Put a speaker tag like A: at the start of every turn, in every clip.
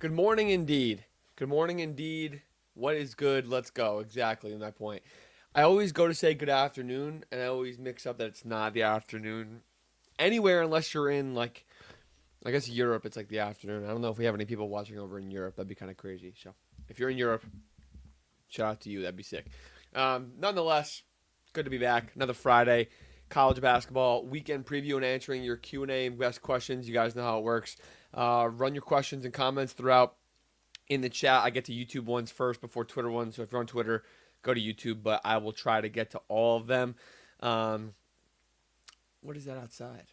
A: Good morning, indeed. Good morning, indeed. What is good? Let's go. Exactly, my point. I always go to say good afternoon, and I always mix up that it's not the afternoon anywhere unless you're in, like, I guess Europe, it's like the afternoon. I don't know if we have any people watching over in Europe. That'd be kind of crazy. So if you're in Europe, shout out to you. That'd be sick. Nonetheless, good to be back. Another Friday. College basketball weekend preview and answering your Q&A and best questions. You guys know how it works. Run your questions and comments throughout in the chat. I get to YouTube ones first before Twitter ones. So if you're on Twitter, go to YouTube. But I will try to get to all of them. Um, what is that outside?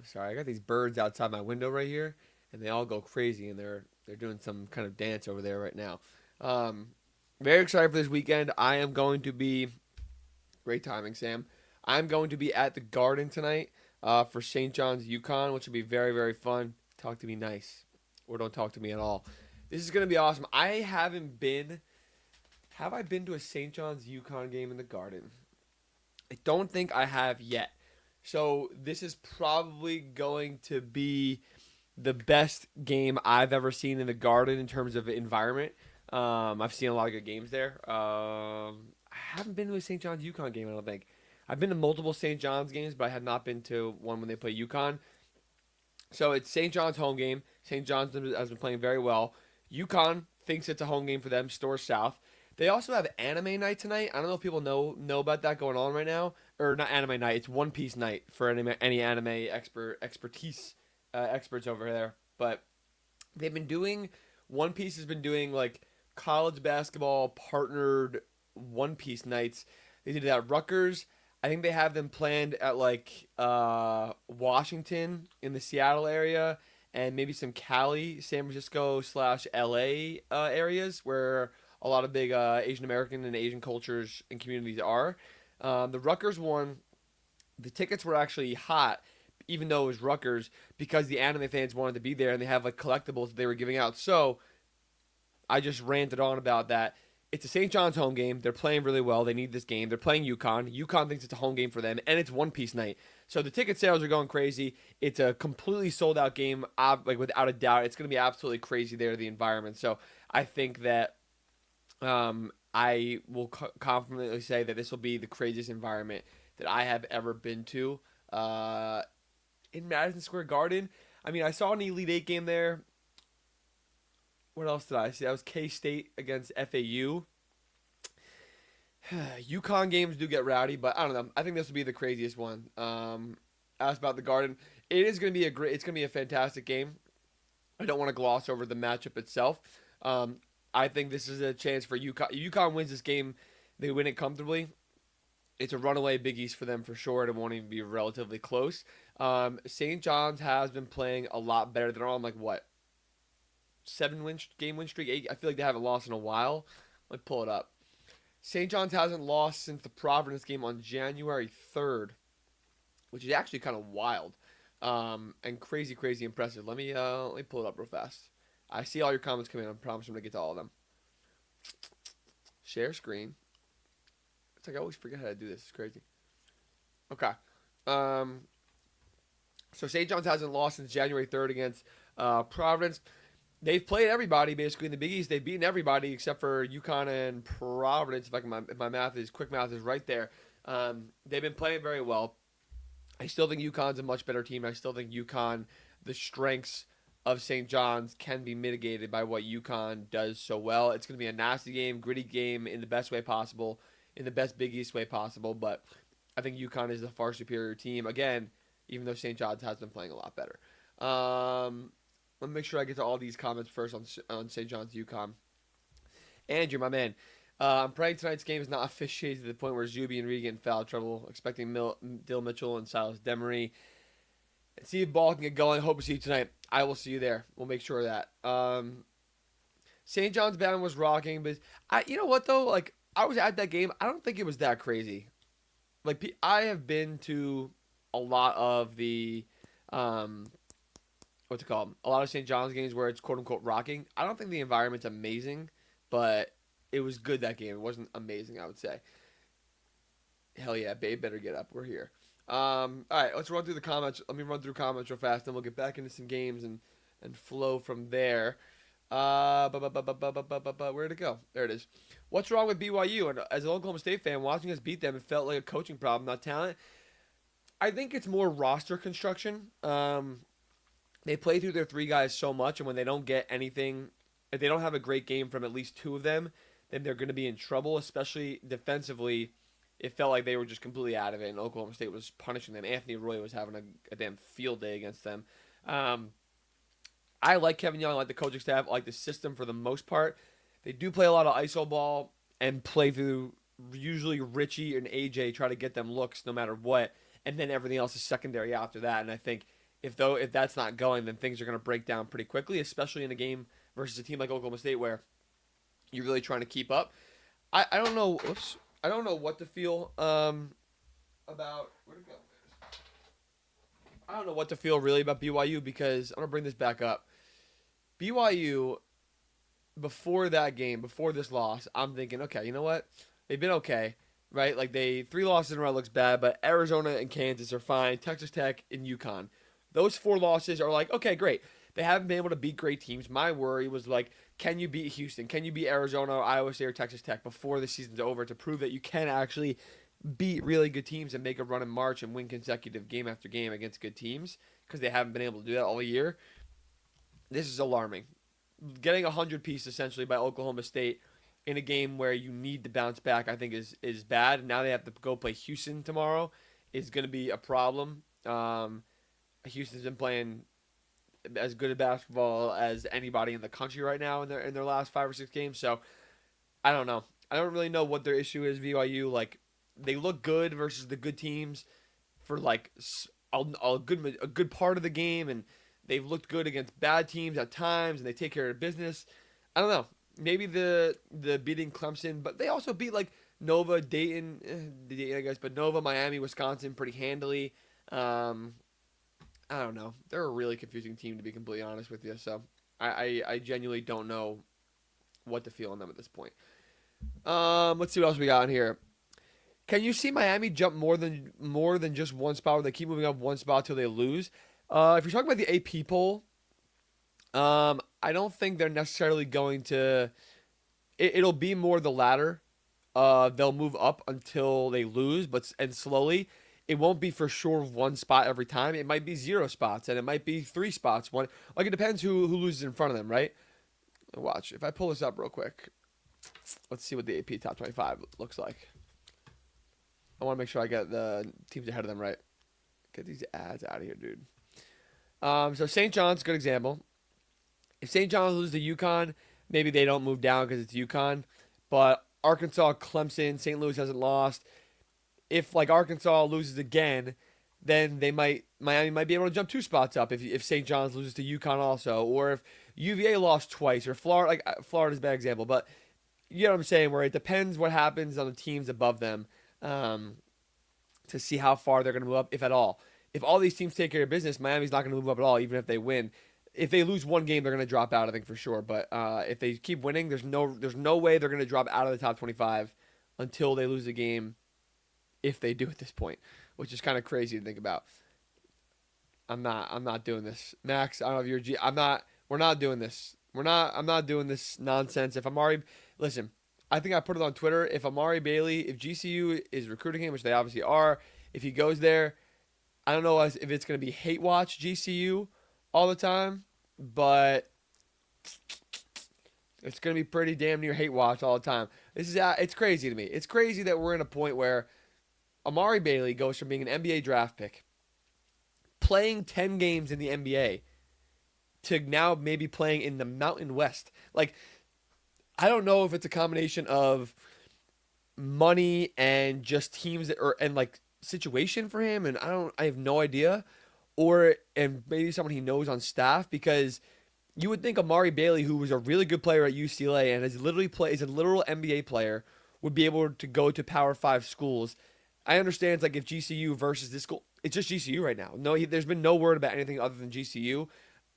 A: Sorry, I got these birds outside my window right here, and they all go crazy, and they're doing some kind of dance over there right now. Um, Very excited for this weekend. I am going to be great timing, Sam. I'm going to be at the Garden tonight for St. John's UConn, which will be very, very fun. Talk to me nice, or don't talk to me at all. This is going to be awesome. I haven't been. Have I been to a St. John's UConn game in the Garden? I don't think I have yet. So this is probably going to be the best game I've ever seen in the Garden in terms of environment. I've seen a lot of good games there. I haven't been to a St. John's UConn game, I don't think. I've been to multiple St. John's games, but I have not been to one when they play UConn. So it's St. John's home game. St. John's has been playing very well. UConn thinks it's a home game for them. Store South. They also have anime night tonight. I don't know if people know about that going on right now, or not anime night. It's One Piece night for any anime expertise experts over there. But they've been doing One Piece has been doing like college basketball partnered One Piece nights. They did it at Rutgers. I think they have them planned at like Washington in the Seattle area and maybe some Cali, San Francisco slash LA areas where a lot of big Asian American and Asian cultures and communities are. The Rutgers one, the tickets were actually hot, even though it was Rutgers, because the anime fans wanted to be there and they have like collectibles that they were giving out. So I just ranted on about that. It's a St. John's home game. They're playing really well. They need this game. They're playing UConn. UConn thinks it's a home game for them, and it's One Piece night. So the ticket sales are going crazy. It's a completely sold out game, like without a doubt. It's going to be absolutely crazy there, the environment. So I think that I will confidently say that this will be the craziest environment that I have ever been to in Madison Square Garden. I mean, I saw an Elite Eight game there. What else did I see? That was K State against FAU. UConn games do get rowdy, but I don't know. I think this will be the craziest one. Asked about the Garden. It is going to be a great. It's going to be a fantastic game. I don't want to gloss over the matchup itself. I think this is a chance for UConn. UConn wins this game. They win it comfortably. It's a runaway Big East for them for sure. It won't even be relatively close. St. John's has been playing a lot better. They're on like what, 7 game win streak. 8. I feel like they haven't lost in a while. Let me pull it up. St. John's hasn't lost since the Providence game on January 3rd, which is actually kind of wild and crazy, crazy impressive. Let me pull it up real fast. I see all your comments coming in. I promise I'm going to get to all of them. Share screen. It's like I always forget how to do this. It's crazy. Okay. So St. John's hasn't lost since January 3rd against Providence. They've played everybody basically in the Big East. They've beaten everybody except for UConn and Providence. If my quick math is right there. They've been playing very well. I still think UConn's a much better team. I still think UConn, the strengths of St. John's can be mitigated by what UConn does so well. It's going to be a nasty game, gritty game in the best way possible, in the best Big East way possible. But I think UConn is the far superior team. Again, even though St. John's has been playing a lot better. Let me make sure I get to all these comments first on St. John's UConn. Andrew, my man. I'm praying tonight's game is not officiated to the point where Zuby and Regan foul trouble. Expecting Dill Mitchell and Silas Demery. And see if ball can get going. Hope to see you tonight. I will see you there. We'll make sure of that. St. John's band was rocking, but you know what though? Like I was at that game. I don't think it was that crazy. Like I have been to a lot of the what's it called? A lot of St. John's games where it's quote unquote rocking. I don't think the environment's amazing, but it was good that game. It wasn't amazing, I would say. Hell yeah, babe, better get up. We're here. All right, let's run through the comments. Let me run through comments real fast, then we'll get back into some games and flow from there. Where'd it go? There it is. What's wrong with BYU? And as an Oklahoma State fan, watching us beat them, it felt like a coaching problem, not talent. I think it's more roster construction. They play through their three guys so much, and when they don't get anything, if they don't have a great game from at least two of them, then they're going to be in trouble, especially defensively. It felt like they were just completely out of it, and Oklahoma State was punishing them. Anthony Roy was having a damn field day against them. I like Kevin Young, I like the coaching staff, I like the system for the most part. They do play a lot of iso ball and play through usually Richie and AJ, try to get them looks no matter what, and then everything else is secondary after that. And I think if that's not going, then things are going to break down pretty quickly, especially in a game versus a team like Oklahoma State where you're really trying to keep up. I don't know. Whoops. I don't know what to feel about. Where'd it go? I don't know what to feel really about BYU because I'm gonna bring this back up. BYU before that game, before this loss, I'm thinking, okay, you know what? They've been okay, right? Like they 3 losses in a row looks bad, but Arizona and Kansas are fine. Texas Tech and UConn, those 4 losses are like, okay, great. They haven't been able to beat great teams. My worry was like, can you beat Houston? Can you beat Arizona, or Iowa State, or Texas Tech before the season's over to prove that you can actually beat really good teams and make a run in March and win consecutive game after game against good teams? Because they haven't been able to do that all year. This is alarming. Getting 100 piece essentially by Oklahoma State in a game where you need to bounce back, I think is bad. Now they have to go play Houston tomorrow. Is going to be a problem. Houston's been playing as good a basketball as anybody in the country right now in their last 5 or 6 games. So I don't know. I don't really know what their issue is. BYU, like, they look good versus the good teams for like a good part of the game, and they've looked good against bad teams at times, and they take care of business. I don't know. Maybe the beating Clemson, but they also beat like Nova, Dayton, I guess, but Nova, Miami, Wisconsin pretty handily. I don't know. They're a really confusing team, to be completely honest with you. So I genuinely don't know what to feel on them at this point. Let's see what else we got in here. Can you see Miami jump more than just one spot, where they keep moving up one spot till they lose? If you're talking about the AP poll, I don't think they're necessarily going to. It'll be more the latter. They'll move up until they lose, and slowly. It won't be for sure one spot every time. It might be 0 spots, and it might be 3 spots. One, like it depends who loses in front of them, right? Watch if I pull this up real quick. Let's see what the AP top 25 looks like. I want to make sure I get the teams ahead of them right. Get these ads out of here, dude. So St. John's, good example. If St. John's loses to UConn, maybe they don't move down because it's UConn. But Arkansas, Clemson, St. Louis hasn't lost. If like Arkansas loses again, then Miami might be able to jump 2 spots up if St. John's loses to UConn also, or if UVA lost twice, or Florida's a bad example, but you know what I'm saying, where it depends what happens on the teams above them to see how far they're going to move up, if at all. If all these teams take care of business, Miami's not going to move up at all, even if they win. If they lose one game, they're going to drop out, I think, for sure. But if they keep winning, there's no way they're going to drop out of the top 25 until they lose a game. If they do at this point, which is kind of crazy to think about. I'm not doing this. Max, I don't know if you're we're not doing this. I'm not doing this nonsense. Listen, I think I put it on Twitter. If GCU is recruiting him, which they obviously are, if he goes there, I don't know if it's going to be hate watch GCU all the time, but it's going to be pretty damn near hate watch all the time. It's crazy to me. It's crazy that we're in a point where Amari Bailey goes from being an NBA draft pick, playing 10 games in the NBA, to now maybe playing in the Mountain West. Like, I don't know if it's a combination of money and just teams and like situation for him, and I have no idea, and maybe someone he knows on staff, because you would think Amari Bailey, who was a really good player at UCLA and is a literal NBA player, would be able to go to Power 5 schools. I understand it's like if GCU versus this school, it's just GCU right now. No, there's been no word about anything other than GCU.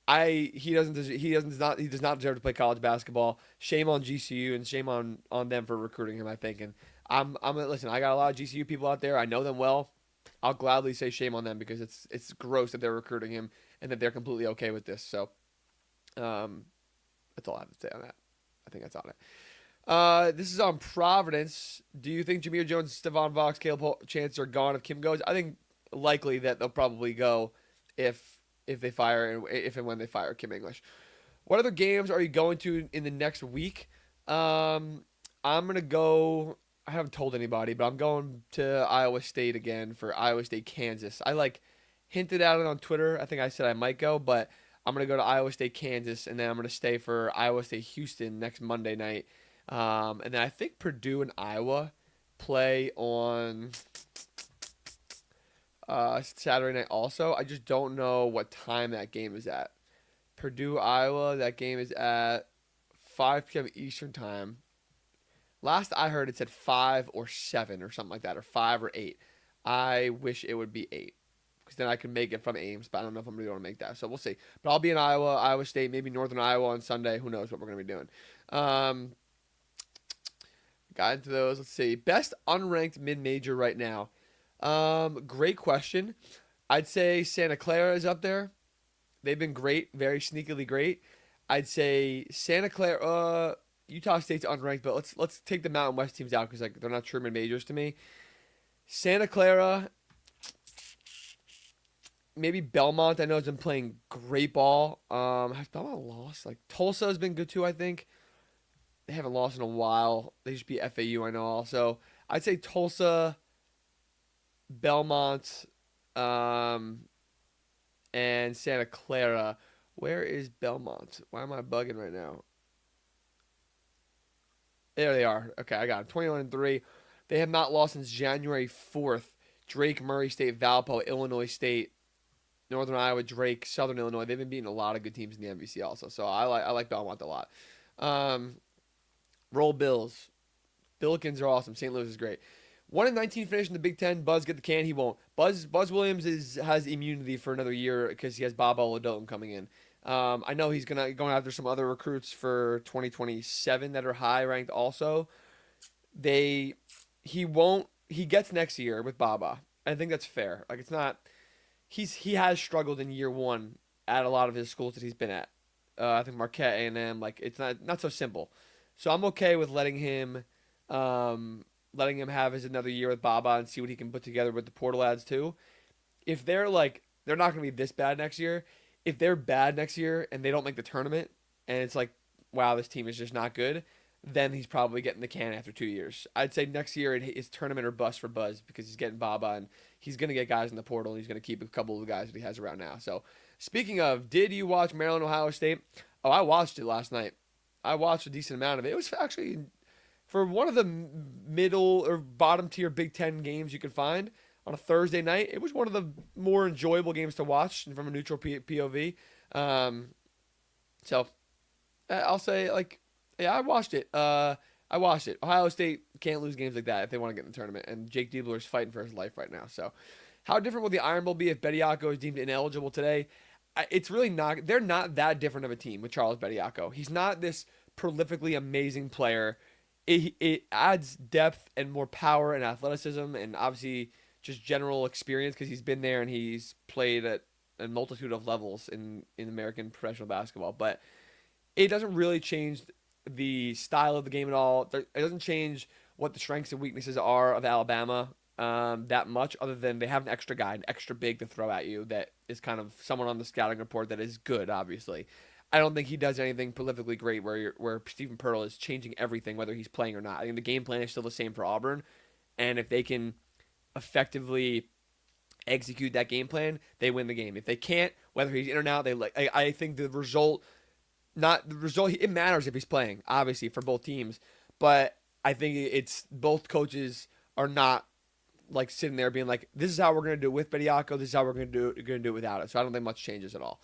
A: He does not deserve to play college basketball. Shame on GCU and shame on them for recruiting him, I think. And listen, I got a lot of GCU people out there. I know them well. I'll gladly say shame on them because it's gross that they're recruiting him and that they're completely okay with this. So, I That's all I have to say on that. I think that's on it. This is on Providence. Do you think Jameer Jones, Stephon Vox, Caleb Chance are gone if Kim goes? I think likely that they'll probably go if they fire and if and when they fire Kim English. What other games are you going to in the next week? I'm gonna go. I haven't told anybody, but I'm going to Iowa State again for Iowa State Kansas. I hinted at it on Twitter. I think I said I might go, but I'm gonna go to Iowa State Kansas, and then I'm gonna stay for Iowa State Houston next Monday night. And then I think Purdue and Iowa play on Saturday night also. I just don't know what time that game is at. Purdue, Iowa, that game is at 5 p.m. Eastern time. Last I heard it said 5 or 7 or something like that, or 5 or 8. I wish it would be 8 because then I can make it from Ames, but I don't know if I'm going to be able to make that. So we'll see. But I'll be in Iowa, Iowa State, maybe Northern Iowa on Sunday. Who knows what we're going to be doing. Got into those. Let's see. Best unranked mid-major right now. Great question. I'd say Santa Clara is up there. They've been great, very sneakily great. I'd say Santa Clara, Utah State's unranked, but let's take the Mountain West teams out because they're not true mid-majors to me. Santa Clara, maybe Belmont. I know has been playing great ball. Has Belmont lost? Tulsa has been good too. I think they haven't lost in a while. They just beat FAU. I know also. I'd say Tulsa, Belmont, and Santa Clara. Where is Belmont? Why am I bugging right now? There they are. Okay, I got them. 21-3. They have not lost since January 4th. Drake, Murray State, Valpo, Illinois State, Northern Iowa, Drake, Southern Illinois. They've been beating a lot of good teams in the MVC also. So I like Belmont a lot. Roll Bills. Billikens are awesome. St. Louis is great. 1-19 finish in the Big Ten. Buzz get the can. He won't. Buzz Williams has immunity for another year because he has Bob Oladotum coming in. I know he's going after some other recruits for 2027 that are high ranked also. He gets next year with Baba. I think that's fair. It's not he has struggled in year one at a lot of his schools that he's been at. I think Marquette, A&M, it's not so simple. So I'm okay with letting him have his another year with Baba and see what he can put together with the portal ads too. If they're they're not going to be this bad next year. If they're bad next year and they don't make the tournament and it's wow, this team is just not good, then he's probably getting the can after 2 years. I'd say next year it's tournament or bust for Buzz because he's getting Baba and he's going to get guys in the portal and he's going to keep a couple of the guys that he has around now. So speaking of, did you watch Maryland, Ohio State? Oh, I watched it last night. I watched a decent amount of it. It was actually, for one of the middle or bottom tier Big Ten games you could find on a Thursday night, it was one of the more enjoyable games to watch from a neutral POV. So I'll say, I watched it. Ohio State can't lose games like that if they want to get in the tournament, and Jake Diebler is fighting for his life right now. So how different will the Iron Bowl be if Bediako is deemed ineligible today? It's really not. They're not that different of a team with Charles Bediako. He's not this prolifically amazing player. It adds depth and more power and athleticism and obviously just general experience because he's been there and he's played at a multitude of levels in American professional basketball. But it doesn't really change the style of the game at all. It doesn't change what the strengths and weaknesses are of Alabama that much, other than they have an extra guy, an extra big to throw at you that is kind of someone on the scouting report that is good, obviously. I don't think he does anything prolifically great where Stephen Pearl is changing everything, whether he's playing or not. I think the game plan is still the same for Auburn, and if they can effectively execute that game plan, they win the game. If they can't, whether he's in or out, I think the result, it matters if he's playing, obviously, for both teams, but I think it's both coaches are not sitting there being this is how we're going to do it with Bediako, this is how we're going to do it without it. So I don't think much changes at all.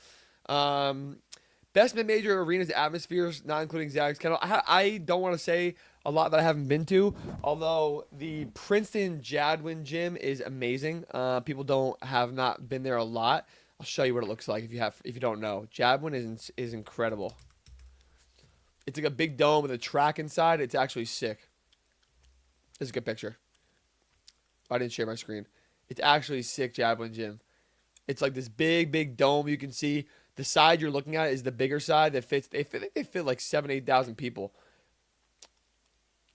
A: Best mid-major arenas, atmospheres, not including Zags Kennel. I don't want to say a lot that I haven't been to, although the Princeton Jadwin gym is amazing. People have not been there a lot. I'll show you what it looks like if you don't know. Jadwin is incredible. It's like a big dome with a track inside. It's actually sick. This is a good picture. I didn't share my screen. It's actually sick, Jadwin gym. It's like this big dome you can see. The side you're looking at is the bigger side that fits. They fit like 7,000 to 8,000 people.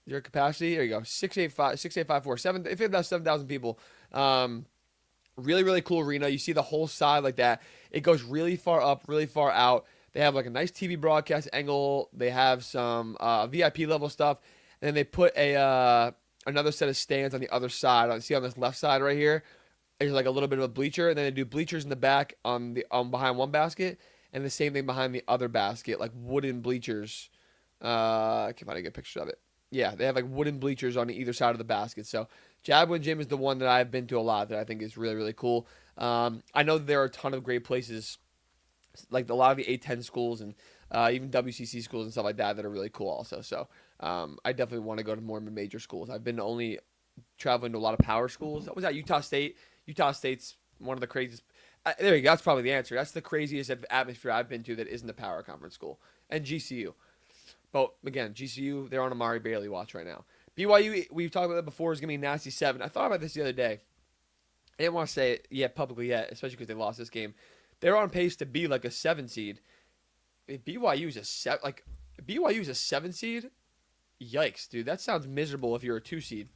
A: Your capacity, there you go, 6,854, 7. They fit about 7,000 people. Really, really cool arena. You see the whole side like that. It goes really far up, really far out. They have like a nice TV broadcast angle. They have some VIP level stuff, and then they put a another set of stands on the other side. See on this left side right here, there's like a little bit of a bleacher, and then they do bleachers in the back on the behind one basket, and the same thing behind the other basket, like wooden bleachers. I can find a good picture of it. Yeah, they have like wooden bleachers on either side of the basket. So Jabwin Gym is the one that I've been to a lot that I think is really, really cool. I know that there are a ton of great places, like a lot of the A10 schools and even WCC schools and stuff like that are really cool also. So I definitely want to go to more major schools. I've been only traveling to a lot of power schools. I was at Utah State. Utah State's one of the craziest. There you go. That's probably the answer. That's the craziest atmosphere I've been to that isn't a power conference school. And GCU. But again, GCU, they're on Amari Bailey watch right now. BYU, we've talked about that before, is going to be a nasty 7. I thought about this the other day. I didn't want to say it yet publicly yet, especially because they lost this game. They're on pace to be like a 7 seed. If BYU is a 7 seed? Yikes, dude. That sounds miserable if you're a 2 seed.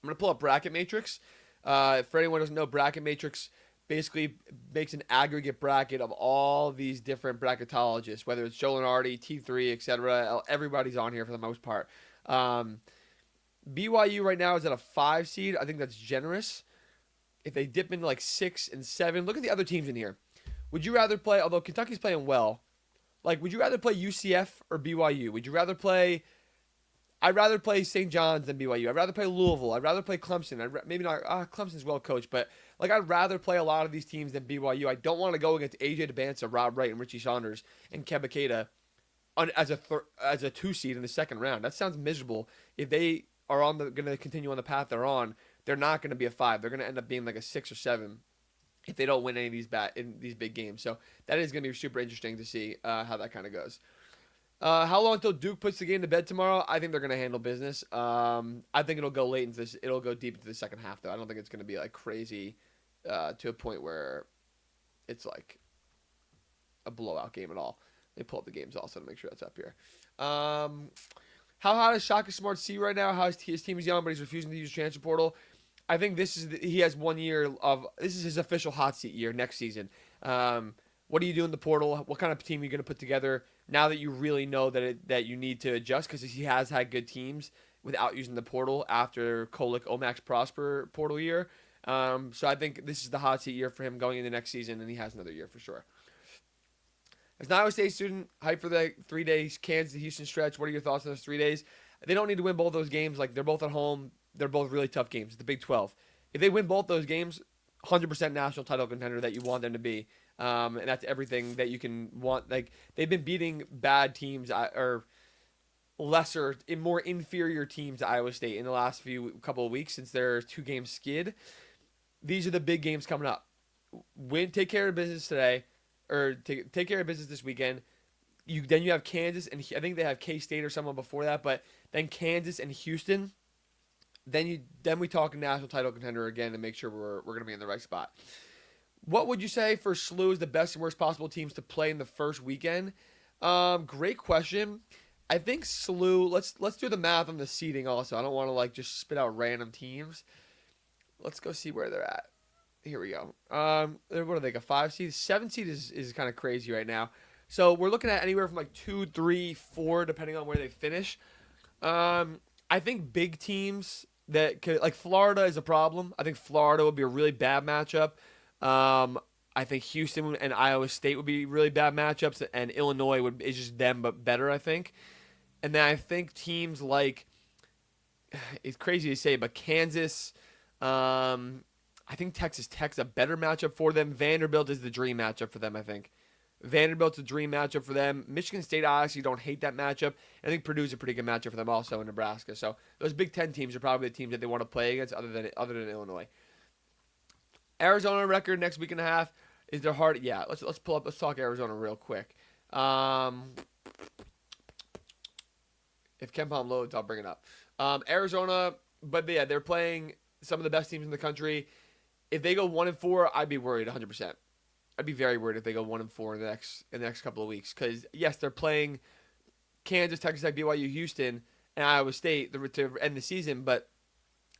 A: I'm going to pull up Bracket Matrix. For anyone who doesn't know, Bracket Matrix basically makes an aggregate bracket of all these different bracketologists, whether it's Joe Lenardi, T3, etc. Everybody's on here for the most part. BYU right now is at a 5 seed. I think that's generous. If they dip into like 6 and 7, look at the other teams in here. Would you rather play, although Kentucky's playing well, like would you rather play UCF or BYU? Would you rather play, I'd rather play St. John's than BYU. I'd rather play Louisville. I'd rather play Clemson. Maybe not, Clemson's well coached, but like I'd rather play a lot of these teams than BYU. I don't want to go against AJ DeBanza, Rob Wright, and Richie Saunders and Keba Keita as a 2 seed in the second round. That sounds miserable. If they are going to continue on the path they're on, they're not going to be a 5. They're going to end up being like a 6 or 7 if they don't win any of these big games. So that is going to be super interesting to see how that kind of goes. How long until Duke puts the game to bed tomorrow? I think they're going to handle business. I think it'll go late into this. It'll go deep into the second half, though. I don't think it's going to be like crazy to a point where it's like a blowout game at all. They pull up the games also to make sure that's up here. How hot is Shaka Smart C right now? His team is young, but he's refusing to use transfer portal. I think he has 1 year of this is his official hot seat year next season. What do you do in the portal? What kind of team are you going to put together now that you really know that you need to adjust? Because he has had good teams without using the portal after Kolick, Omax, Prosper portal year. So I think this is the hot seat year for him going into next season, and he has another year for sure. As an Iowa State student, hyped for the 3 days Kansas to Houston stretch. What are your thoughts on those 3 days? They don't need to win both those games. Like they're both at home. They're both really tough games. It's the Big 12. If they win both those games, 100% national title contender that you want them to be. And that's everything that you can want. Like they've been beating bad teams or lesser, more inferior teams to Iowa State in the last couple of weeks since their 2-game skid. These are the big games coming up. Take care of business today, or take care of business this weekend. Then you have Kansas, and I think they have K-State or someone before that, but then Kansas and Houston. Then we talk national title contender again to make sure we're going to be in the right spot. What would you say for SLU is the best and worst possible teams to play in the first weekend? Great question. I think SLU. Let's do the math on the seeding also. I don't want to like just spit out random teams. Let's go see where they're at. Here we go. What are they? A 5 seed? 7 seed is kind of crazy right now. So we're looking at anywhere from like 2, 3, 4, depending on where they finish. I think big teams that could, like Florida is a problem. I think Florida would be a really bad matchup. I think Houston and Iowa State would be really bad matchups, and Illinois is just them but better, I think. And then I think teams like, it's crazy to say, but Kansas, I think Texas Tech's a better matchup for them. Vanderbilt is the dream matchup for them, I think. Vanderbilt's a dream matchup for them. Michigan State, I honestly don't hate that matchup. I think Purdue's a pretty good matchup for them also in Nebraska. So those Big Ten teams are probably the teams that they want to play against other than Illinois. Arizona record next week and a half. Is there hard? Yeah, let's pull up. Let's talk Arizona real quick. If KenPom loads, I'll bring it up. Arizona, but yeah, they're playing some of the best teams in the country. If they go 1-4, I'd be worried 100%. I'd be very worried if they go 1-4 in the next couple of weeks. Because yes, they're playing Kansas, Texas Tech, BYU, Houston, and Iowa State to end the season, but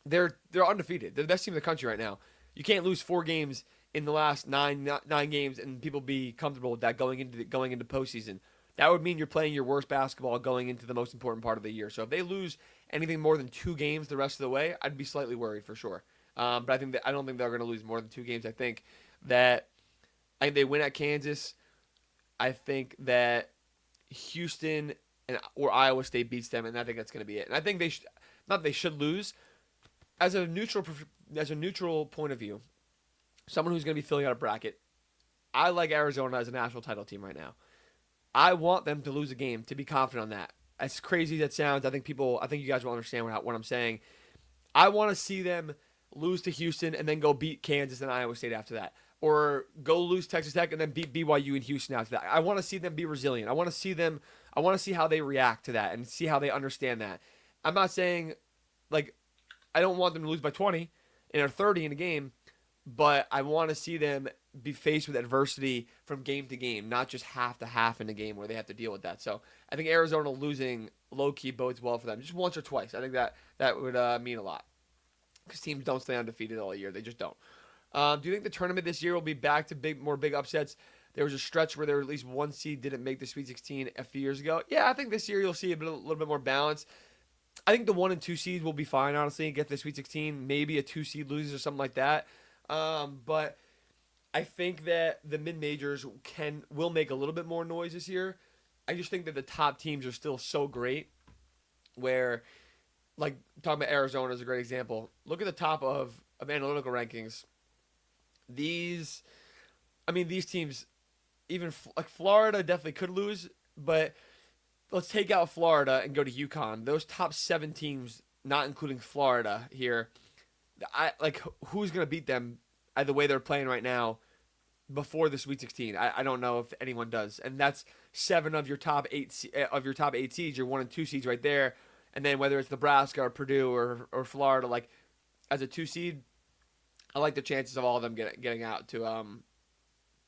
A: they're undefeated. They're the best team in the country right now. You can't lose 4 games in the last nine games and people be comfortable with that going into postseason. That would mean you're playing your worst basketball going into the most important part of the year. So if they lose anything more than 2 games the rest of the way, I'd be slightly worried for sure. But I don't think they're going to lose more than 2 games. I think they win at Kansas. I think that Houston or Iowa State beats them, and I think that's going to be it. And I think they should lose. As a neutral point of view, someone who's going to be filling out a bracket, I like Arizona as a national title team right now. I want them to lose a game to be confident on that. As crazy as that sounds, I think you guys will understand what I'm saying. I want to see them lose to Houston and then go beat Kansas and Iowa State after that. Or go lose Texas Tech and then beat BYU and Houston after that. I want to see them be resilient. I want to see how they react to that and see how they understand that. I'm not saying, I don't want them to lose by 20 or 30 in a game, but I want to see them be faced with adversity from game to game, not just half to half in a game where they have to deal with that. So I think Arizona losing low-key bodes well for them. Just once or twice. I think that would mean a lot. Because teams don't stay undefeated all year. They just don't. Do you think the tournament this year will be back to more big upsets? There was a stretch where there was at least 1 seed didn't make the Sweet 16 a few years ago. Yeah, I think this year you'll see a little bit more balance. I think the 1 and 2 seeds will be fine, honestly, and get the Sweet 16. Maybe a 2 seed loses or something like that. But I think that the mid-majors will make a little bit more noise this year. I just think that the top teams are still so great where, talking about Arizona is a great example. Look at the top of analytical rankings. These teams, even Florida definitely could lose, but let's take out Florida and go to UConn. Those top 7 teams, not including Florida here, who's going to beat them the way they're playing right now before the Sweet 16? I don't know if anyone does. And that's 7 of your top 8 seeds, your 1 and 2 seeds right there. And then whether it's Nebraska or Purdue or Florida, as a 2 seed, I like the chances of all of them getting out to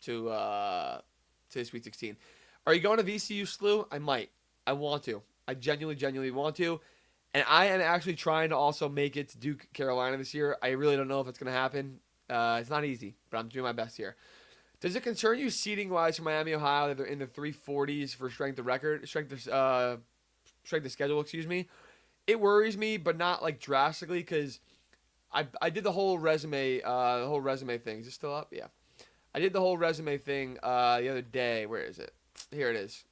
A: the Sweet 16. Are you going to VCU, SLU? I might. I want to. I genuinely want to. And I am actually trying to also make it to Duke, Carolina this year. I really don't know if it's going to happen. It's not easy, but I'm doing my best here. Does it concern you seeding-wise for Miami, Ohio, that they're in the 340s for strength of schedule, excuse me? It worries me, but not drastically, because I did the whole resume thing. Is it still up? Yeah. I did the whole resume thing the other day. Where is it? Here it is.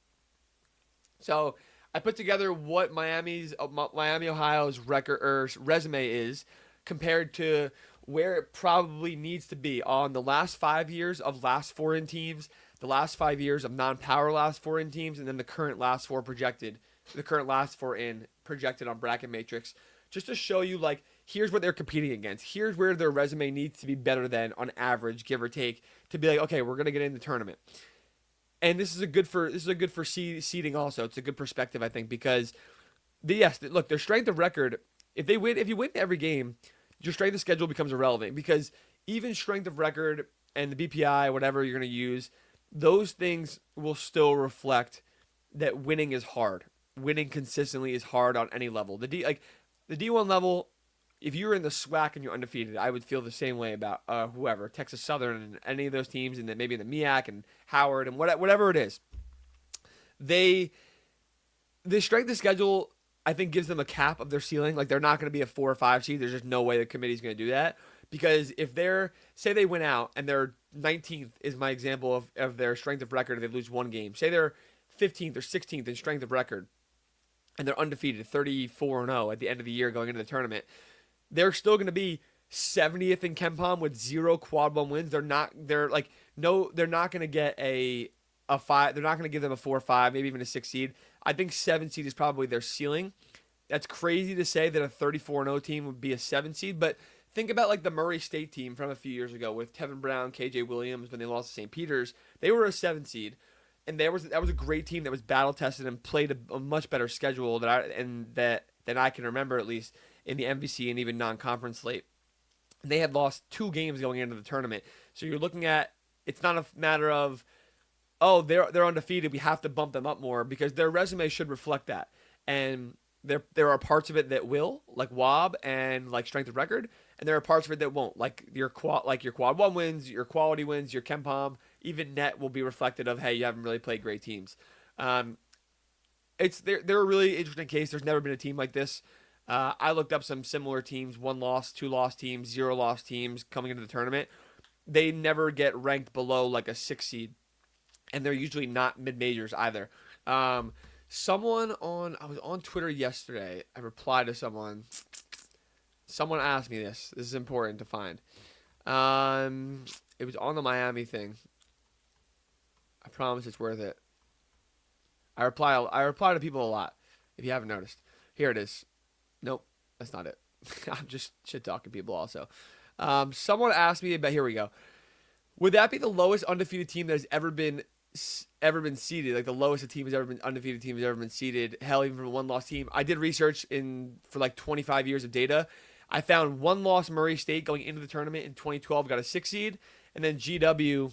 A: So I put together what Miami, Ohio's record or resume is compared to where it probably needs to be on the last 5 years of last 4-in teams, the last 5 years of non-power last 4-in teams, and then the current last 4 in projected on Bracket Matrix, just to show you here's what they're competing against. Here's where their resume needs to be better than on average, give or take, to be okay, we're gonna get in the tournament. And this is a good for seeding also. It's a good perspective, I think, because look, their strength of record, if you win every game, your strength of schedule becomes irrelevant, because even strength of record and the BPI, whatever you're going to use, those things will still reflect that winning is hard. Winning consistently is hard on any level. The D1 level, if you're in the SWAC and you're undefeated, I would feel the same way about whoever, Texas Southern and any of those teams, and then maybe in the MEAC and Howard and whatever it is. The strength of schedule, I think, gives them a cap of their ceiling. They're not going to be a 4 or 5 seed. There's just no way the committee's going to do that. Because if say they win out and they're 19th is my example of their strength of record, if they lose 1 game. Say they're 15th or 16th in strength of record and they're undefeated, 34-0 at the end of the year going into the tournament. They're still going to be 70th in KenPom with 0 quad 1 wins. They're not going to get a 5. They're not going to give them a 4 or 5, maybe even a 6 seed. I think 7 seed is probably their ceiling. That's crazy to say that a 34-0 team would be a 7 seed, but think about the Murray State team from a few years ago with Tevin Brown, KJ Williams when they lost to St. Peter's. They were a 7 seed, and that was a great team that was battle tested and played a much better schedule than I can remember, at least in the MVC and even non-conference slate. And they had lost 2 games going into the tournament. So you're looking at It's not a matter of, oh, they're undefeated, we have to bump them up more, because their resume should reflect that. And there are parts of it that will, like WOB and like strength of record, and there are parts of it that won't, like your quad one wins, your quality wins, your KenPom, even net will be reflected of, hey, you haven't really played great teams. Um, they're a really interesting case. There's never been a team like this. I looked up some similar teams: 1 loss, 2 loss teams, 0 loss teams coming into the tournament. They never get ranked below like a 6 seed, and they're usually not mid majors either. I was on Twitter yesterday. I replied to someone. Someone asked me this. This is important to find. It was on the Miami thing. I promise it's worth it. I reply to people a lot. If you haven't noticed, here it is. Nope, that's not it. I'm just shit talking people also. Someone asked me about. Here we go. Would that be the lowest undefeated team that has ever been seeded? Like the lowest a team has ever been undefeated team has ever been seeded. Hell, even from a 1 loss team. I did research for like 25 years of data. I found 1 loss Murray State going into the tournament in 2012 got a 6 seed, and then GW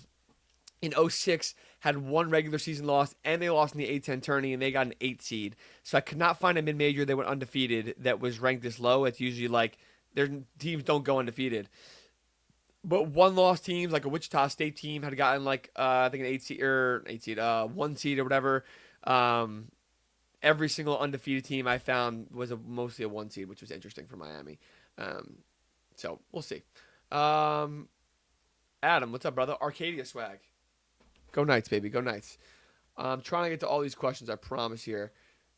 A: in 06 had 1 regular season loss, and they lost in the A10 tourney, and they got an 8 seed. So I could not find a mid-major that went undefeated that was ranked this low. It's usually like their teams don't go undefeated. But 1 loss teams, like a Wichita State team, had gotten like I think an 1 seed or whatever. Every single undefeated team I found was mostly a 1 seed, which was interesting for Miami. So we'll see. Adam, what's up, brother? Arcadia swag. Go Knights, baby. Go Knights. I'm trying to get to all these questions, I promise here.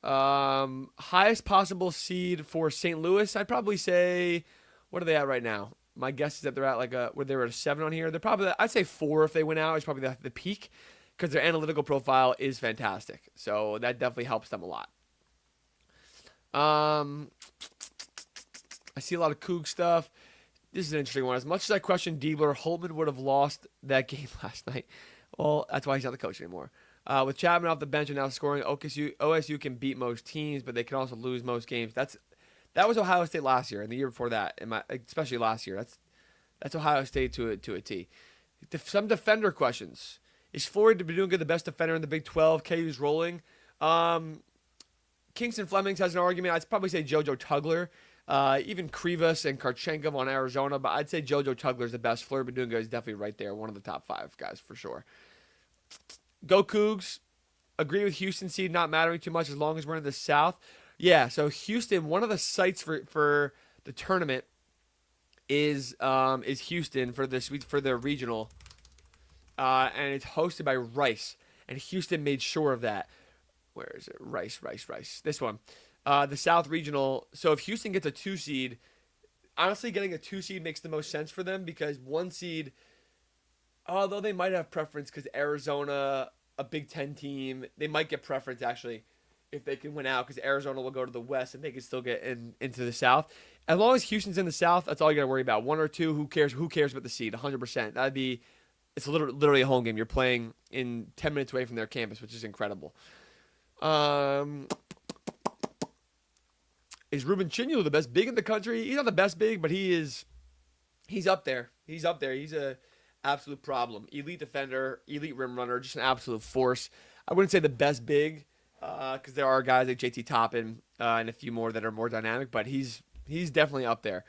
A: Highest possible seed for St. Louis, I'd probably say, what are they at right now? My guess is that they're at where they were at a 7 on here. They're probably, I'd say 4 if they went out. It's probably the peak, because their analytical profile is fantastic. So that definitely helps them a lot. I see a lot of Coug stuff. This is an interesting one. As much as I question Diebler, Holtman would have lost that game last night. Well, that's why he's not the coach anymore. With Chapman off the bench and now scoring, OSU can beat most teams, but they can also lose most games. That was Ohio State last year and the year before that, especially last year. That's Ohio State to a T. Some defender questions. Is Floyd Badunga the best defender in the Big 12? KU's rolling. Kingston Flemings has an argument. I'd probably say JoJo Tugler. Even Krivas and Karchenkov on Arizona, but I'd say JoJo Tugler is the best. Floyd Badunga is definitely right there, one of the top 5 guys for sure. Go Cougs. Agree with Houston seed not mattering too much as long as we're in the South. Yeah, so Houston, one of the sites for the tournament is Houston for the regional, and it's hosted by Rice, and Houston made sure of that. Where is it? Rice. This one, the South Regional. So if Houston gets a 2 seed, honestly, getting a 2 seed makes the most sense for them, because 1 seed, although they might have preference because Arizona, a Big Ten team, they might get preference actually if they can win out, because Arizona will go to the West and they can still get into the South. As long as Houston's in the South, that's all you got to worry about. 1 or 2, who cares? Who cares about the seed? 100%. It's literally a home game. You're playing in 10 minutes away from their campus, which is incredible. Is Ruben Chinu the best big in the country? He's not the best big, but he's up there. He's a absolute problem. Elite defender, elite rim runner, just an absolute force. I wouldn't say the best big, because there are guys like JT Toppin and a few more that are more dynamic, but he's definitely up there.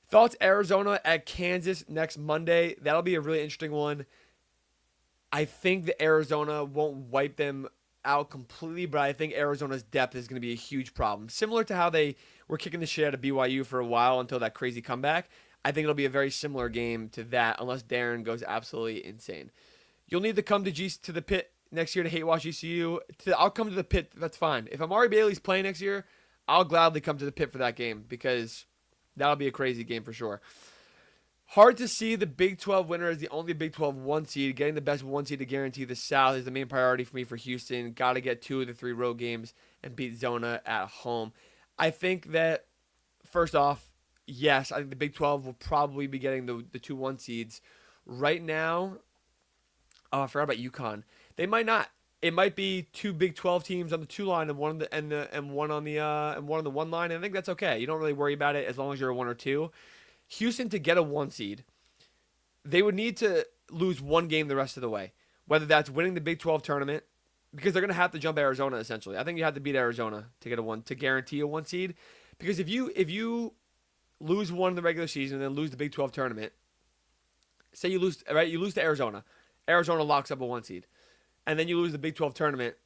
A: Thoughts Arizona at Kansas next Monday. That'll be a really interesting one. I think that Arizona won't wipe them out completely, but I think Arizona's depth is going to be a huge problem. Similar to how they were kicking the shit out of BYU for a while until that crazy comeback. I think it'll be a very similar game to that, unless Darren goes absolutely insane. You'll need to come to the pit next year to hate watch ECU. I'll come to the pit. That's fine. If Amari Bailey's playing next year, I'll gladly come to the pit for that game, because that'll be a crazy game for sure. Hard to see the Big 12 winner as the only Big 12 1 seed. Getting the best 1 seed to guarantee the South is the main priority for me for Houston. Got to get 2 of the 3 road games and beat Zona at home. I think that, first off, yes, I think the Big 12 will probably be getting the 2 1 seeds. Right now, I forgot about UConn. They might not. It might be 2 Big 12 teams on the 2 line and one on the 1 line, and I think that's okay. You don't really worry about it as long as you're a 1 or 2. Houston, to get a 1 seed, they would need to
B: lose one game the rest of the way, whether that's winning the Big 12 tournament, because they're going to have to jump Arizona essentially. I think you have to beat Arizona to get to guarantee a 1 seed, because if you lose one in the regular season and then lose the Big 12 tournament, say you lose to Arizona, Arizona locks up a 1 seed, and then you lose the Big 12 tournament,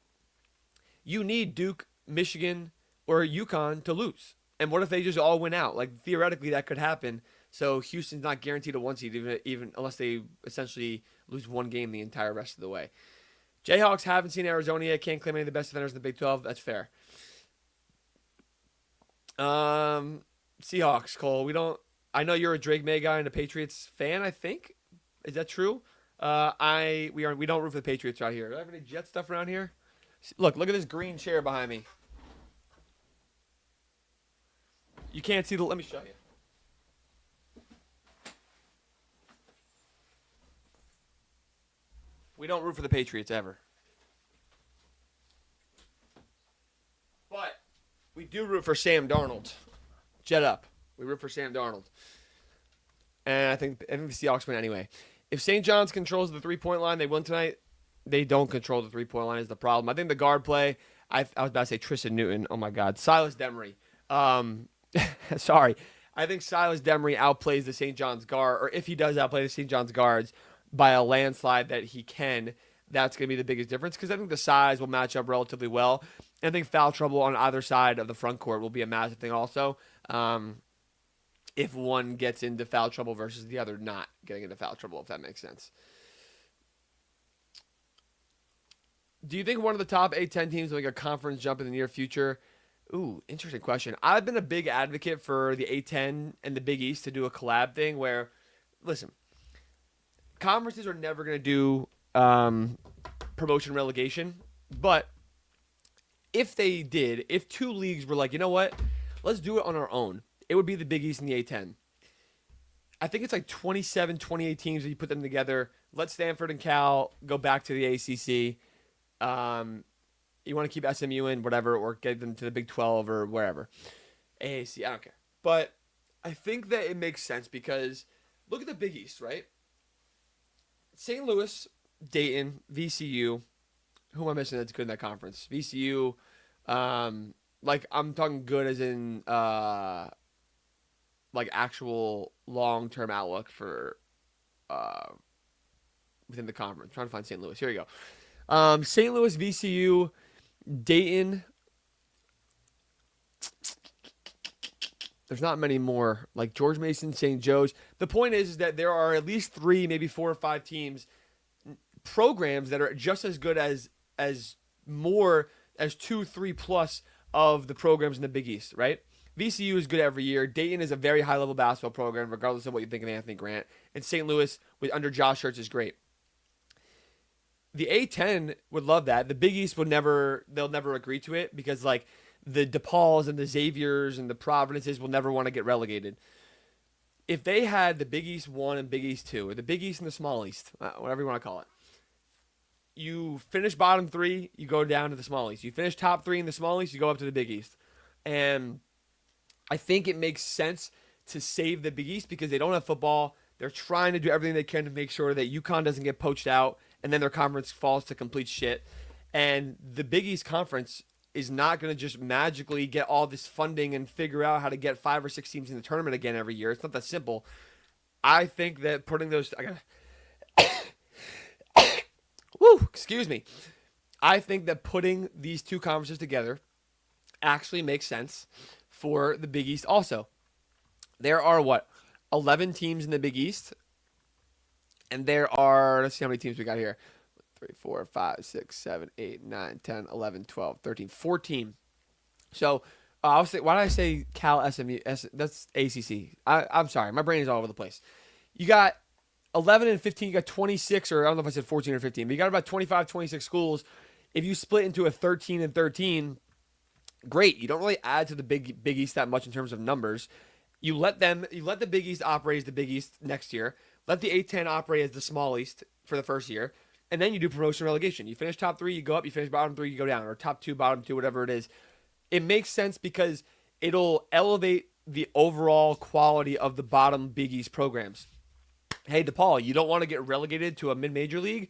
B: you need Duke, Michigan, or UConn to lose. And what if they just all win out? Like, theoretically, that could happen. So Houston's not guaranteed a 1 seed, even unless they essentially lose one game the entire rest of the way. Jayhawks haven't seen Arizona yet. Can't claim any of the best defenders in the Big 12. That's fair. Seahawks, Cole. I know you're a Drake May guy and a Patriots fan, I think. Is that true? We don't root for the Patriots right here. Do I have any Jet stuff around here? Look at this green chair behind me. You can't see let me show you. We don't root for the Patriots ever. But we do root for Sam Darnold. Jet up. We root for Sam Darnold. And I think the Seahawks win anyway. If St. John's controls the 3-point line, they win tonight. They don't control the 3-point line is the problem. I think the guard play, I was about to say Tristan Newton. Oh, my God. Silas Demery. Sorry. I think Silas Demery outplays the St. John's guard, or if he does outplay the St. John's guards by a landslide that he can, that's going to be the biggest difference, because I think the size will match up relatively well. And I think foul trouble on either side of the front court will be a massive thing also. If one gets into foul trouble versus the other not getting into foul trouble, if that makes sense. Do you think one of the top A10 teams will make a conference jump in the near future? Ooh, interesting question. I've been a big advocate for the A10 and the Big East to do a collab thing where, listen, conferences are never going to do promotion relegation, but if they did, if two leagues were like, you know what, let's do it on our own, it would be the Big East and the A10. I think it's like 27, 28 teams that you put them together. Let Stanford and Cal go back to the ACC. You want to keep SMU in, whatever, or get them to the Big 12 or wherever. AAC, I don't care. But I think that it makes sense because look at the Big East, right? St. Louis, Dayton, VCU. Who am I missing that's good in that conference? VCU, like I'm talking good as in like actual long-term outlook for within the conference. I'm trying to find St. Louis. Here we go. St. Louis, VCU, Dayton. There's not many more. Like George Mason, St. Joe's. The point is that there are at least 3, maybe 4 or 5 teams, programs that are just as good as more as 2, 3 plus of the programs in the Big East, right? VCU is good every year. Dayton is a very high-level basketball program, regardless of what you think of Anthony Grant. And St. Louis, under Josh Hurts, is great. The A10 would love that. The Big East they'll never agree to it because like the DePauls and the Xaviers and the Providences will never want to get relegated. If they had the Big East 1 and Big East 2, or the Big East and the Small East, whatever you want to call it, you finish bottom 3, you go down to the Small East. You finish top 3 in the Small East, you go up to the Big East. And I think it makes sense to save the Big East because they don't have football. They're trying to do everything they can to make sure that UConn doesn't get poached out and then their conference falls to complete shit. And the Big East Conference is not going to just magically get all this funding and figure out how to get 5 or 6 teams in the tournament again every year. It's not that simple. I think that putting those... excuse me. I think that putting these 2 conferences together actually makes sense for the Big East also. There are, 11 teams in the Big East? And there are, let's see how many teams we got here. 3, 4, 5, 6, 7, 8, 9, 10, 11, 12, 13, 14. So, I'll say, why did I say Cal, SMU? That's ACC. I'm sorry. My brain is all over the place. You got 11 and 15. You got 26, or I don't know if I said 14 or 15. But you got about 25, 26 schools. If you split into a 13 and 13, great. You don't really add to the Big East that much in terms of numbers. You let the Big East operate as the Big East next year. Let the A10 operate as the Small East for the first year. And then you do promotion relegation. You finish top 3, you go up. You finish bottom 3, you go down. Or top 2, bottom 2, whatever it is. It makes sense because it'll elevate the overall quality of the bottom Big East programs. hey, DePaul, you don't want to get relegated to a mid-major league.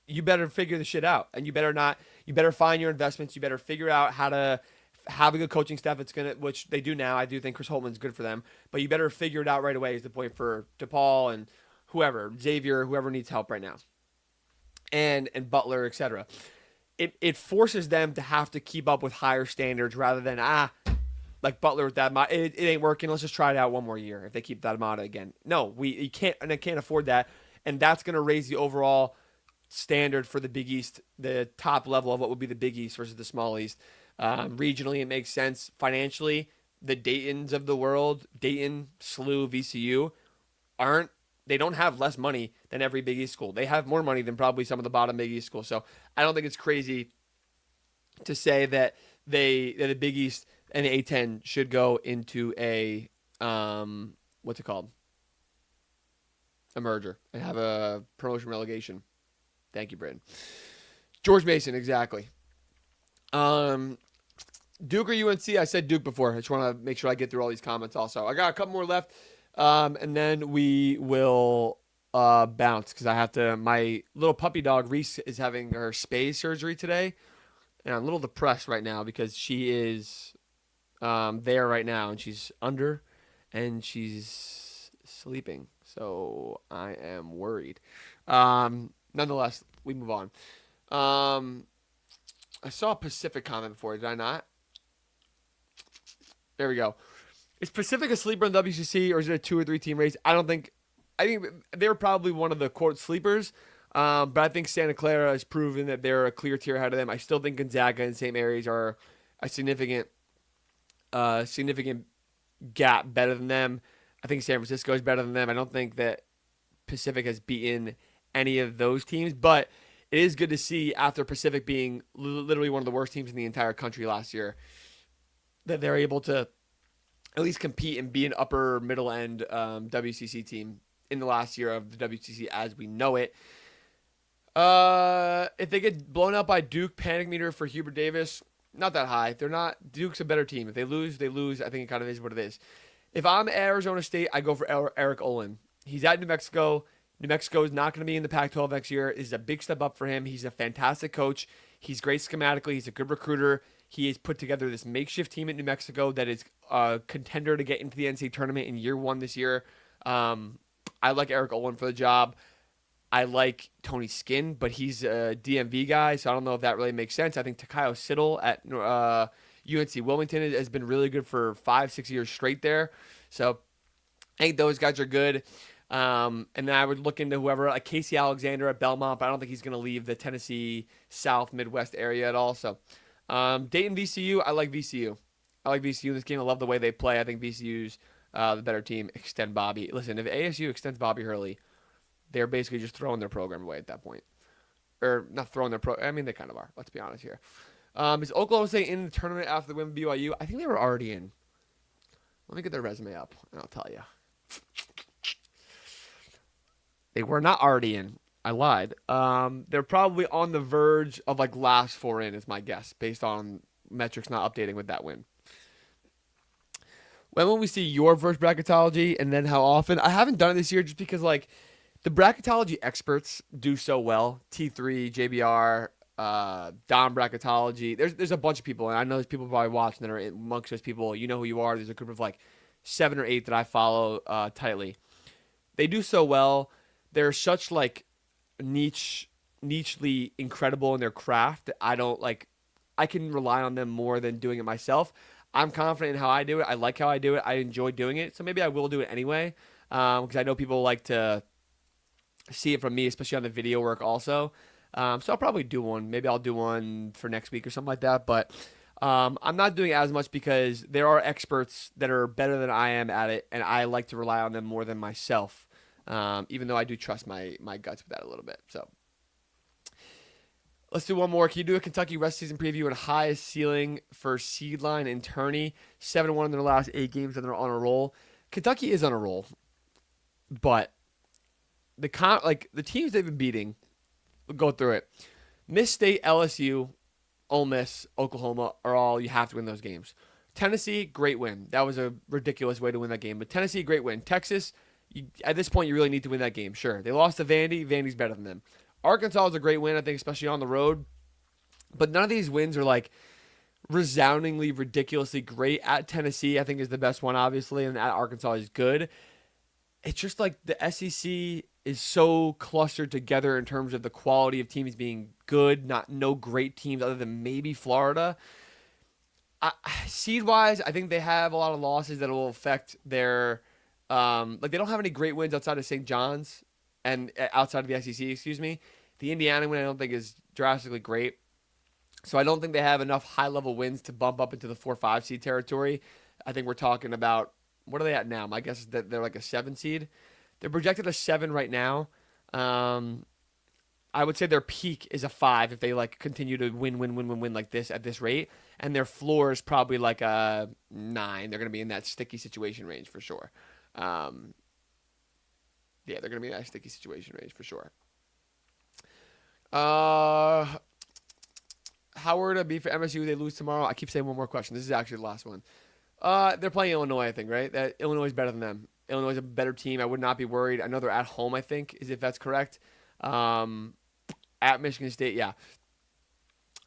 B: You better figure the shit out, and you better find your investments. You better figure out how to have a good coaching staff. Which they do now. I do think Chris Holtman's good for them, but you better figure it out right away. Is the point for DePaul and Xavier, whoever needs help right now, and Butler, etc. It forces them to have to keep up with higher standards rather than like Butler with that. It ain't working. Let's just try it out one more year. If they keep that Amada again, no, you can't, and I can't afford that, and that's going to raise the overall standard for the Big East, the top level of what would be the Big East versus the Small East. Regionally, it makes sense. Financially, the Daytons of the world, Dayton, SLU, VCU, they don't have less money than every Big East school. They have more money than probably some of the bottom Big East schools. So I don't think it's crazy to say that the Big East and the A10 should go into a what's it called? A merger and have a promotion relegation. Thank you, Brandon. George Mason, exactly. Duke or UNC? I said Duke before. I just want to make sure I get through all these comments also. I got a couple more left, and then we will bounce because I have to. My little puppy dog, Reese, is having her spay surgery today, and I'm a little depressed right now because she is there right now, and she's under, and she's sleeping. So I am worried. Nonetheless, we move on. I saw a Pacific comment before, did I not? There we go. Is Pacific a sleeper in WCC, or is it a 2 or 3 team race? I think they're probably one of the quote sleepers. But I think Santa Clara has proven that they're a clear tier ahead of them. I still think Gonzaga and St. Mary's are a significant gap better than them. I think San Francisco is better than them. I don't think that Pacific has beaten any of those teams, but it is good to see after Pacific being literally one of the worst teams in the entire country last year that they're able to at least compete and be an upper middle end WCC team in the last year of the WCC as we know it. If they get blown out by Duke, panic meter for Hubert Davis, not that high. They're not. Duke's a better team. If they lose, they lose. I think it kind of is what it is. If I'm Arizona State, I go for Eric Olin. He's at New Mexico. New Mexico is not going to be in the Pac-12 next year. This is a big step up for him. He's a fantastic coach. He's great schematically. He's a good recruiter. He has put together this makeshift team at New Mexico that is a contender to get into the NCAA tournament in year 1 this year. I like Eric Olin for the job. I like Tony Skinn, but he's a DMV guy, so I don't know if that really makes sense. I think Takayo Siddle at UNC Wilmington has been really good for 5-6 years straight there. So I think those guys are good. And then I would look into whoever, like Casey Alexander at Belmont, but I don't think he's going to leave the Tennessee South Midwest area at all. So Dayton VCU, I like VCU. I like VCU in this game. I love the way they play. I think VCU's the better team. Extend Bobby. Listen, if ASU extends Bobby Hurley, they're basically just throwing their program away at that point. Or not throwing their I mean, they kind of are. Let's be honest here. Is Oklahoma State in the tournament after the win with BYU? I think they were already in. Let me get their resume up, and I'll tell you. They were not already in. I lied. They're probably on the verge of like last 4 in, is my guess, based on metrics not updating with that win. When will we see your first bracketology, and then how often? I haven't done it this year just because like the bracketology experts do so well. T3, JBR, Dom Bracketology. There's a bunch of people, and I know there's people probably watching that are amongst those people. You know who you are. There's a group of like 7 or 8 that I follow tightly. They do so well. They're such like nichely incredible in their craft that I can rely on them more than doing it myself. I'm confident in how I do it. I like how I do it. I enjoy doing it. So maybe I will do it anyway because I know people like to see it from me, especially on the video work also. So I'll probably do one. Maybe I'll do one for next week or something like that. But I'm not doing it as much because there are experts that are better than I am at it, and I like to rely on them more than myself. Even though I do trust my guts with that a little bit. So let's do one more. Can you do a Kentucky rest season preview and highest ceiling for seed line and tourney? 7-1 in their last 8 games and they're on a roll. Kentucky is on a roll, but the teams they've been beating, we'll go through it. Miss State, LSU, Ole Miss, Oklahoma are all you have to win those games. Tennessee, great win. That was a ridiculous way to win that game, but Tennessee, great win. Texas, At this point, you really need to win that game. Sure, they lost to Vandy. Vandy's better than them. Arkansas is a great win, I think, especially on the road. But none of these wins are like resoundingly, ridiculously great. At Tennessee, I think is the best one, obviously, and at Arkansas is good. It's just like the SEC is so clustered together in terms of the quality of teams being good, not no great teams other than maybe Florida. Seed wise, I think they have a lot of losses that will affect their like they don't have any great wins outside of St. John's and outside of the SEC, excuse me. The Indiana win I don't think is drastically great. So I don't think they have enough high level wins to bump up into the 4-5 seed territory. I think we're talking about what are they at now? My guess is that they're like a 7 seed. They're projected a 7 right now. I would say their peak is a 5 if they like continue to win like this at this rate, and their floor is probably like a 9. They're going to be in that sticky situation range for sure. Yeah, they're going to be in that sticky situation range for sure. How would it be for MSU if they lose tomorrow? I keep saying one more question. This is actually the last one. They're playing Illinois, I think, right? That Illinois is better than them. Illinois is a better team. I would not be worried. I know they're at home, I think, is if that's correct. At Michigan State, yeah.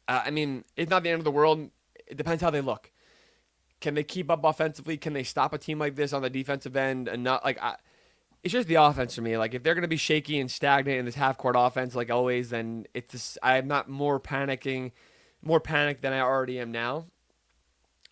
B: I mean, it's not the end of the world. It depends how they look. Can they keep up offensively? Can they stop a team like this on the defensive end? And not like it's just the offense for me. Like if they're going to be shaky and stagnant in this half-court offense, like always, then it's just, I'm not more panicked than I already am now.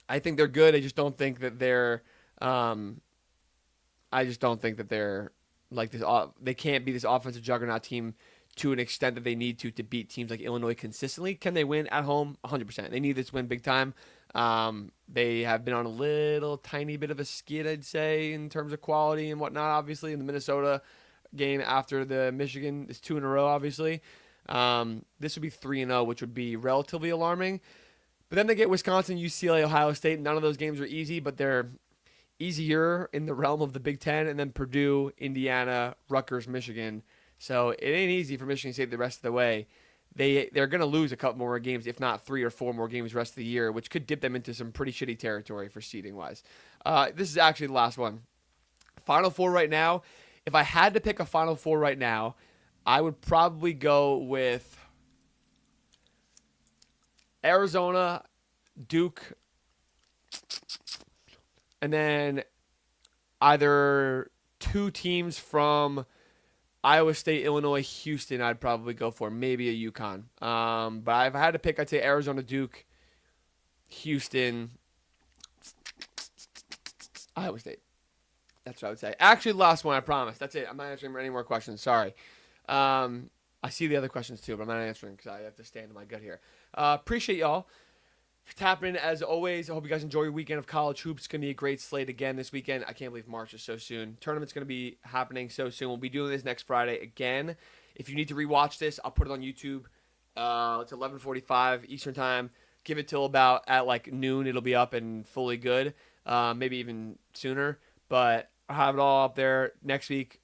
B: I think they're good. I just don't think that they're. I just don't think that they're like this. They can't be this offensive juggernaut team to an extent that they need to beat teams like Illinois consistently. Can they win at home? 100%. They need this win big time. They have been on a little tiny bit of a skid, I'd say, in terms of quality and whatnot. Obviously, in the Minnesota game after the Michigan is 2 in a row. Obviously, this would be 3-0, which would be relatively alarming. But then they get Wisconsin, UCLA, Ohio State. None of those games are easy, but they're easier in the realm of the Big Ten. And then Purdue, Indiana, Rutgers, Michigan. So it ain't easy for Michigan State the rest of the way. They're going to lose a couple more games, if not 3 or 4 more games the rest of the year, which could dip them into some pretty shitty territory for seeding-wise. This is actually the last one. Final Four right now. If I had to pick a Final Four right now, I would probably go with Arizona, Duke, and then either 2 teams from Iowa State, Illinois, Houston, I'd probably go for. Maybe a UConn. But if I had to pick, I'd say Arizona, Duke, Houston, Iowa State. That's what I would say. Actually, last one, I promise. That's it. I'm not answering any more questions. Sorry. I see the other questions too, but I'm not answering because I have to stand in my gut here. Appreciate y'all for tapping in as always. I hope you guys enjoy your weekend of college hoops. It's going to be a great slate again this weekend. I can't believe March is so soon. Tournament's going to be happening so soon. We'll be doing this next Friday again. If you need to rewatch this, I'll put it on YouTube. It's 11:45 Eastern time. Give it till about at like noon. It'll be up and fully good. Maybe even sooner. But I'll have it all up there. Next week,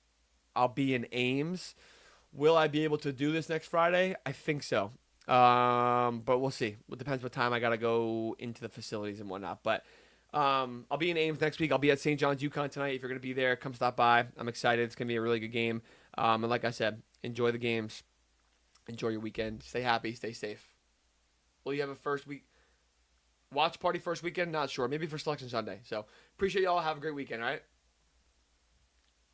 B: I'll be in Ames. Will I be able to do this next Friday? I think so. But we'll see. It depends what time I gotta go into the facilities and whatnot. But I'll be in Ames next week. I'll be at St. John's, UConn tonight. If you're gonna be there, come stop by. I'm excited. It's gonna be a really good game. And like I said, enjoy the games. Enjoy your weekend. Stay happy. Stay safe. Will you have a first week watch party first weekend? Not sure. Maybe for Selection Sunday. So appreciate y'all. Have a great weekend. All right.